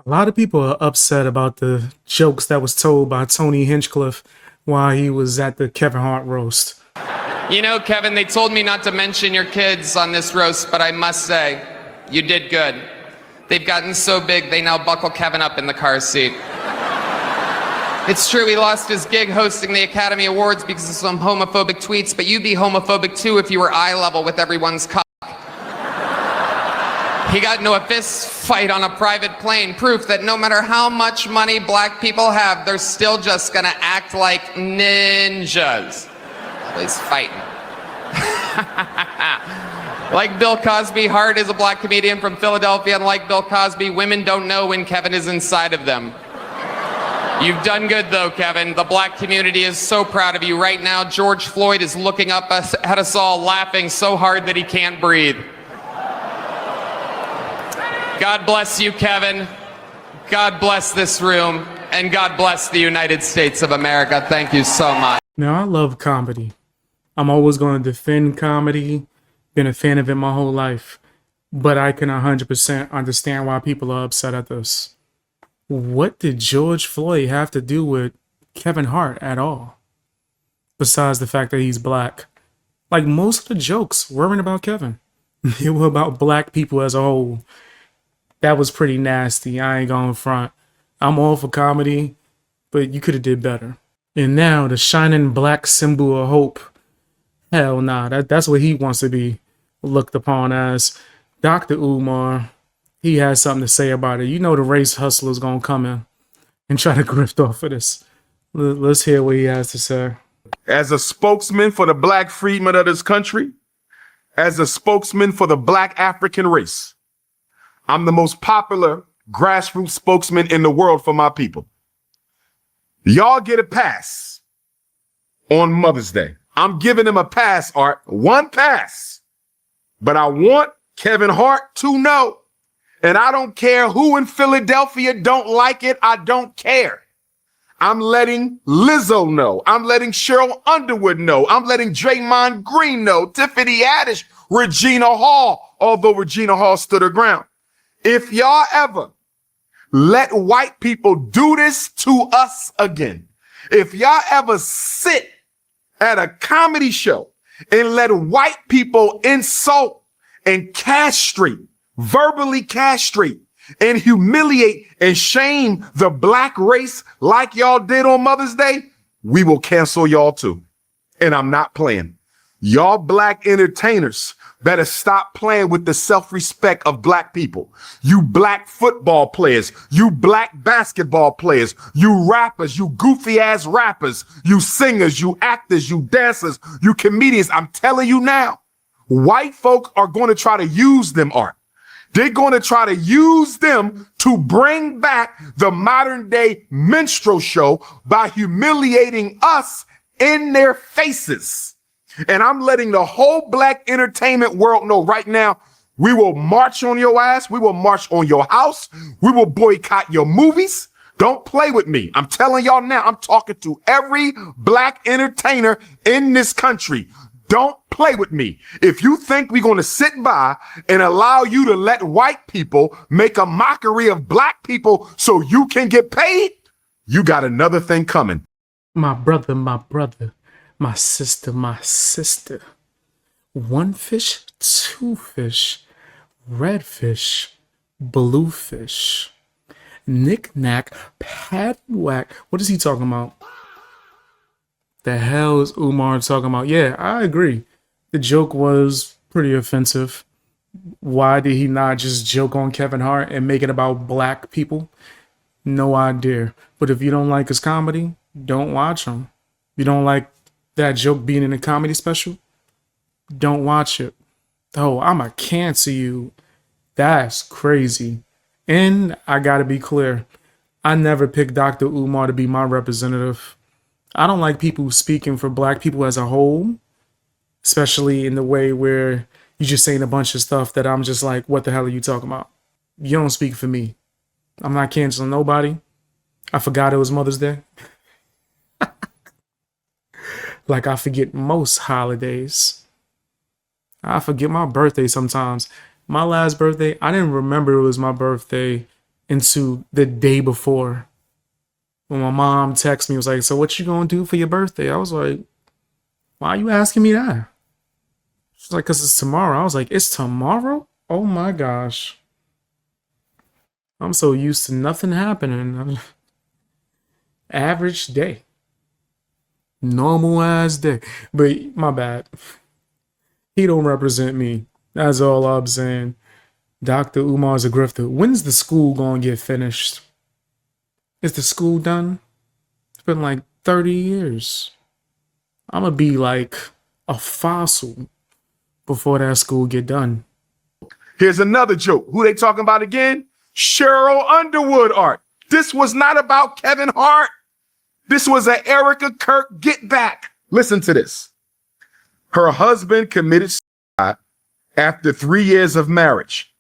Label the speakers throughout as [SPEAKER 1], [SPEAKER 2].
[SPEAKER 1] A lot of people are upset about the jokes that was told by Tony Hinchcliffe while he was at the Kevin Hart roast.
[SPEAKER 2] You know, Kevin, they told me not to mention your kids on this roast, but I must say, you did good. They've gotten so big, they now buckle Kevin up in the car seat. It's true, he lost his gig hosting the Academy Awards because of some homophobic tweets, but you'd be homophobic too if you were eye level with everyone's cock. He got into a fist fight on a private plane, proof that no matter how much money black people have, they're still just gonna act like ninjas. Always fighting. Like Bill Cosby, Hart is a black comedian from Philadelphia, and like Bill Cosby, women don't know when Kevin is inside of them. You've done good though, Kevin. The black community is so proud of you. Right now, George Floyd is looking up at us all, laughing so hard that he can't breathe. God bless you, Kevin. God bless this room, and God bless the United States of America. Thank you so much.
[SPEAKER 1] Now, I love comedy. I'm always going to defend comedy, been a fan of it my whole life, but I can 100% understand why people are upset at this. What did George Floyd have to do with Kevin Hart at all? Besides the fact that he's black. Like, most of the jokes weren't about Kevin. They were about black people as a whole. That was pretty nasty. I ain't going front. I'm all for comedy, but you could have did better. And now the shining black symbol of hope. Hell nah, that's what he wants to be looked upon as. Dr. Umar, he has something to say about it. You know the race hustler's gonna come in and try to grift off of this. Let's hear what he has to say.
[SPEAKER 3] As a spokesman for the black freedmen of this country, as a spokesman for the black African race, I'm the most popular grassroots spokesman in the world for my people. Y'all get a pass on Mother's Day. I'm giving him a pass, Art, one pass. But I want Kevin Hart to know, and I don't care who in Philadelphia don't like it, I don't care. I'm letting Lizzo know. I'm letting Cheryl Underwood know. I'm letting Draymond Green know. Tiffany Haddish, Regina Hall, although Regina Hall stood her ground. If y'all ever let white people do this to us again, if y'all ever sit at a comedy show and let white people insult and castrate, verbally castrate and humiliate and shame the black race like y'all did on Mother's Day, we will cancel y'all too. And I'm not playing. Y'all black entertainers better stop playing with the self-respect of black people. You black football players, you black basketball players, you rappers, you goofy ass rappers, you singers, you actors, you dancers, you comedians. I'm telling you now, white folk are going to try to use them, Art. They're going to try to use them to bring back the modern day minstrel show by humiliating us in their faces. And I'm letting the whole black entertainment world know right now, we will march on your ass. We will march on your house. We will boycott your movies. Don't play with me. I'm telling y'all now, I'm talking to every black entertainer in this country. Don't play with me. If you think we're going to sit by and allow you to let white people make a mockery of black people so you can get paid, you got another thing coming.
[SPEAKER 1] My brother, my brother. My sister. One fish, two fish, red fish, blue fish. Knick-knack, paddywhack. What is he talking about? The hell is Umar talking about? Yeah, I agree. The joke was pretty offensive. Why did he not just joke on Kevin Hart and make it about black people? No idea. But if you don't like his comedy, don't watch him. You don't like that joke being in a comedy special, don't watch it. Oh, I'ma cancel you. That's crazy. And I gotta be clear, I never picked Dr. Umar to be my representative. I don't like people speaking for black people as a whole, especially in the way where you're just saying a bunch of stuff that I'm just like, what the hell are you talking about? You don't speak for me. I'm not canceling nobody. I forgot it was Mother's Day. Like I forget most holidays. I forget my birthday sometimes. My last birthday, I didn't remember it was my birthday into the day before. When my mom texted me, was like, so what you gonna do for your birthday? I was like, why are you asking me that? She's like, because it's tomorrow. I was like, it's tomorrow? Oh my gosh. I'm so used to nothing happening. Average day. Normal ass day. But my bad. He don't represent me. That's all I'm saying. Dr. Umar's a grifter. When's the school gonna get finished? Is the school done? It's been like 30 years. I'm gonna be like a fossil before that school get done.
[SPEAKER 3] Here's another joke. Who they talking about again? Cheryl Underwood art. This was not about Kevin Hart. This was an Erica Kirk get back. Listen to this. Her husband committed suicide after 3 years of marriage.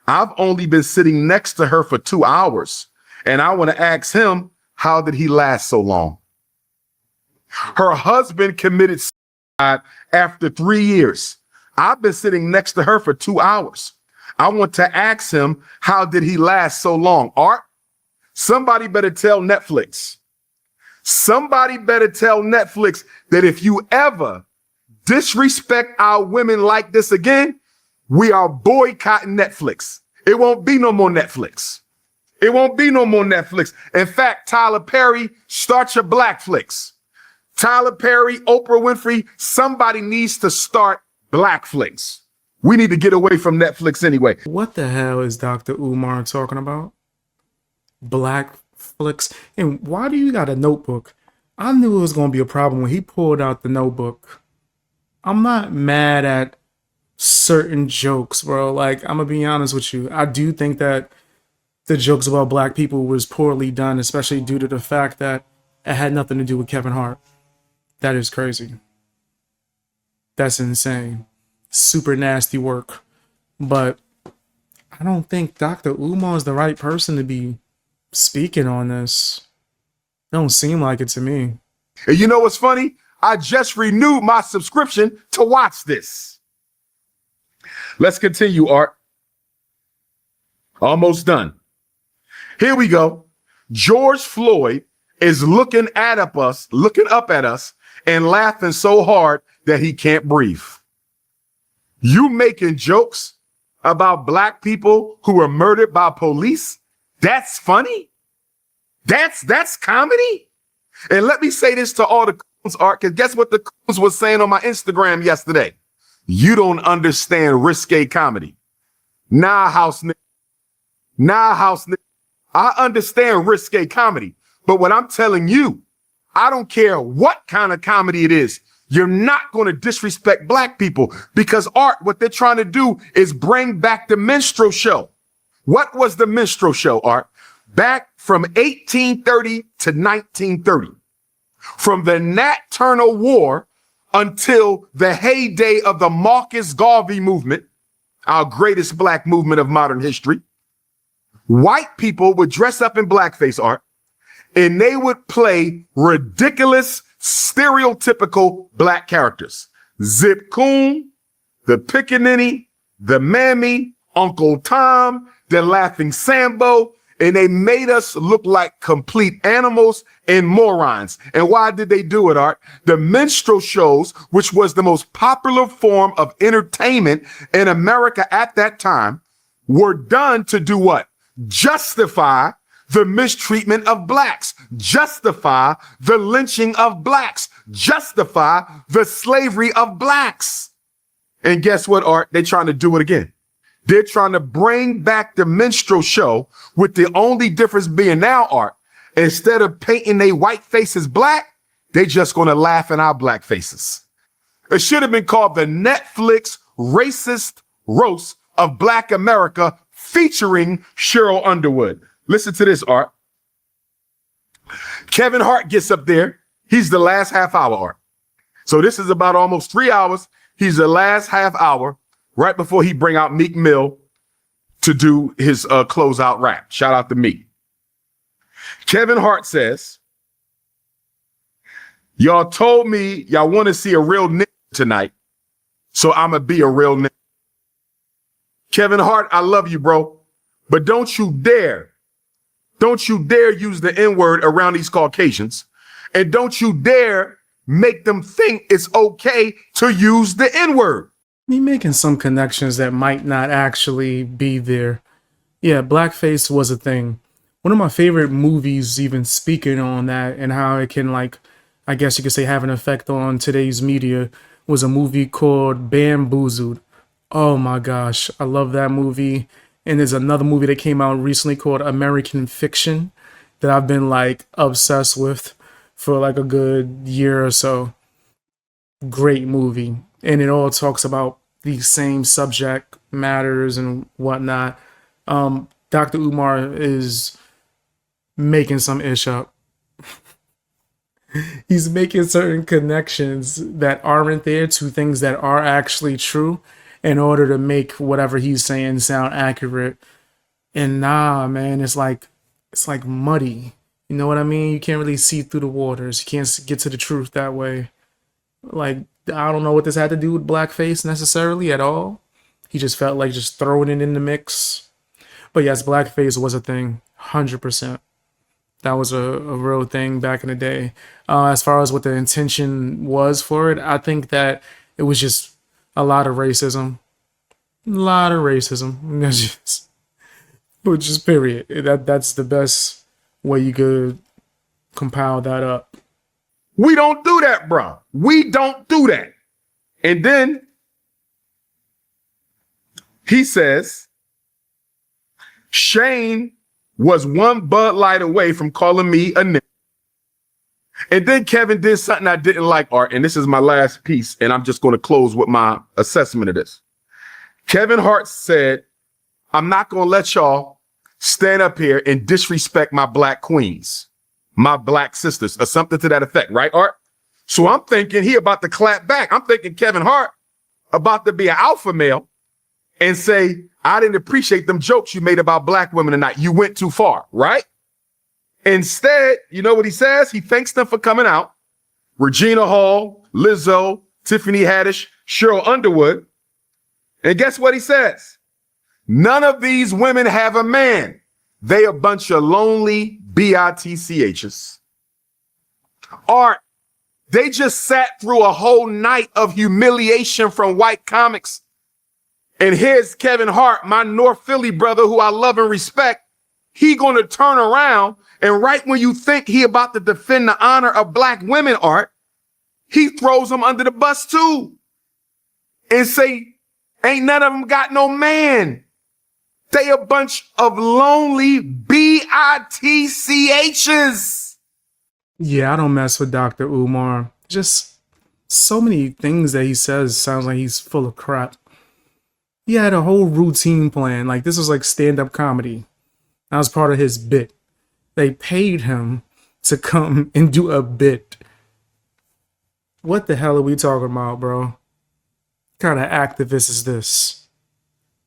[SPEAKER 3] I've only been sitting next to her for 2 hours, and I want to ask him, how did he last so long? Her husband committed suicide after 3 years. I've been sitting next to her for 2 hours. I want to ask him, how did he last so long? Art, somebody better tell Netflix. Somebody better tell Netflix that if you ever disrespect our women like this again, we are boycotting Netflix. It won't be no more Netflix. It won't be no more Netflix. In fact, Tyler Perry, start your black flicks. Tyler Perry, Oprah Winfrey, somebody needs to start black flicks. We need to get away from Netflix anyway.
[SPEAKER 1] What the hell is Dr. Umar talking about? Black flicks? And why do you got a notebook? I knew it was going to be a problem when he pulled out the notebook. I'm not mad at certain jokes, bro. Like, I'm going to be honest with you. I do think that the jokes about black people was poorly done, especially due to the fact that it had nothing to do with Kevin Hart. That is crazy. That's insane. Super nasty work. But I don't think Dr. Umar is the right person to be speaking on this. Don't seem like it to me.
[SPEAKER 3] And you know what's funny? I just renewed my subscription to watch this. Let's continue, Art. Almost done. Here we go. George Floyd is looking up at us and laughing so hard that he can't breathe. You making jokes about black people who were murdered by police? That's funny? That's comedy? And let me say this to all the coons, Art, because guess what the coons was saying on my Instagram yesterday? You don't understand risque comedy. Nah, house nigga. I understand risque comedy, but what I'm telling you, I don't care what kind of comedy it is. You're not going to disrespect black people because Art, what they're trying to do is bring back the minstrel show. What was the minstrel show, Art? Back from 1830 to 1930. From the Nat Turner War until the heyday of the Marcus Garvey movement, our greatest black movement of modern history, white people would dress up in blackface, Art, and they would play ridiculous, stereotypical black characters. Zip Coon, the Pickaninny, the Mammy, Uncle Tom, the Laughing Sambo, and they made us look like complete animals and morons. And why did they do it, Art? The minstrel shows, which was the most popular form of entertainment in America at that time, were done to do what? Justify the mistreatment of blacks, justify the lynching of blacks, justify the slavery of blacks. And guess what, Art? They're trying to do it again. They're trying to bring back the minstrel show, with the only difference being now, Art, instead of painting their white faces black, they just going to laugh in our black faces. It should have been called the Netflix Racist Roast of Black America, featuring Cheryl Underwood. Listen to this, Art. Kevin Hart gets up there. He's the last half hour, Art. So this is about almost 3 hours. He's the last half hour right before he bring out Meek Mill to do his closeout rap. Shout out to Meek. Kevin Hart says, y'all told me y'all want to see a real nigga tonight, so I'm going to be a real nigga. Kevin Hart, I love you, bro, but don't you dare Don't you dare use the N-word around these Caucasians. And don't you dare make them think it's okay to use the N-word.
[SPEAKER 1] Me making some connections that might not actually be there. Yeah, blackface was a thing. One of my favorite movies, even speaking on that and how it can, like, I guess you could say, have an effect on today's media, was a movie called Bamboozled. Oh my gosh, I love that movie. And there's another movie that came out recently called American Fiction that I've been like obsessed with for like a good year or so. Great movie. And it all talks about these same subject matters and whatnot. Dr. Umar is making some ish up. He's making certain connections that aren't there to things that are actually true in order to make whatever he's saying sound accurate. And nah, man, it's like muddy. You know what I mean? You can't really see through the waters. You can't get to the truth that way. Like, I don't know what this had to do with blackface necessarily at all. He just felt like just throwing it in the mix. But yes, blackface was a thing, 100%. That was a real thing back in the day. As far as what the intention was for it, I think that it was just a lot of racism. A lot of racism. Just period. That's the best way you could compile that up.
[SPEAKER 3] We don't do that, bro. We don't do that. And then he says, Shane was one Bud Light away from calling me a nigga. And then Kevin did something I didn't like, Art, and this is my last piece, and I'm just going to close with my assessment of this. Kevin Hart said, I'm not going to let y'all stand up here and disrespect my black queens, my black sisters, or something to that effect, right, Art? So I'm thinking he about to clap back. I'm thinking Kevin Hart about to be an alpha male and say, I didn't appreciate them jokes you made about black women tonight. You went too far, right? Instead, you know what he says? He thanks them for coming out. Regina Hall, Lizzo, Tiffany Haddish, Cheryl Underwood. And guess what he says? None of these women have a man. They a bunch of lonely bitchs. Art, they just sat through a whole night of humiliation from white comics. And here's Kevin Hart, my North Philly brother, who I love and respect. He gonna turn around, and right when you think he about to defend the honor of black women, Art, he throws them under the bus too. And say, ain't none of them got no man. They a bunch of lonely bitchs.
[SPEAKER 1] Yeah, I don't mess with Dr. Umar. Just so many things that he says sounds like he's full of crap. He had a whole routine plan. Like, this was like stand-up comedy. That was part of his bit. They paid him to come and do a bit. What the hell are we talking about, bro? What kind of activist is this?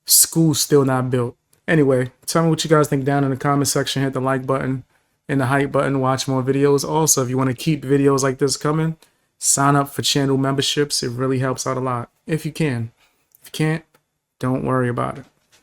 [SPEAKER 1] School's still not built. Anyway, tell me what you guys think down in the comment section. Hit the like button and the hype button. Watch more videos. Also, if you want to keep videos like this coming, sign up for channel memberships. It really helps out a lot. If you can. If you can't, don't worry about it.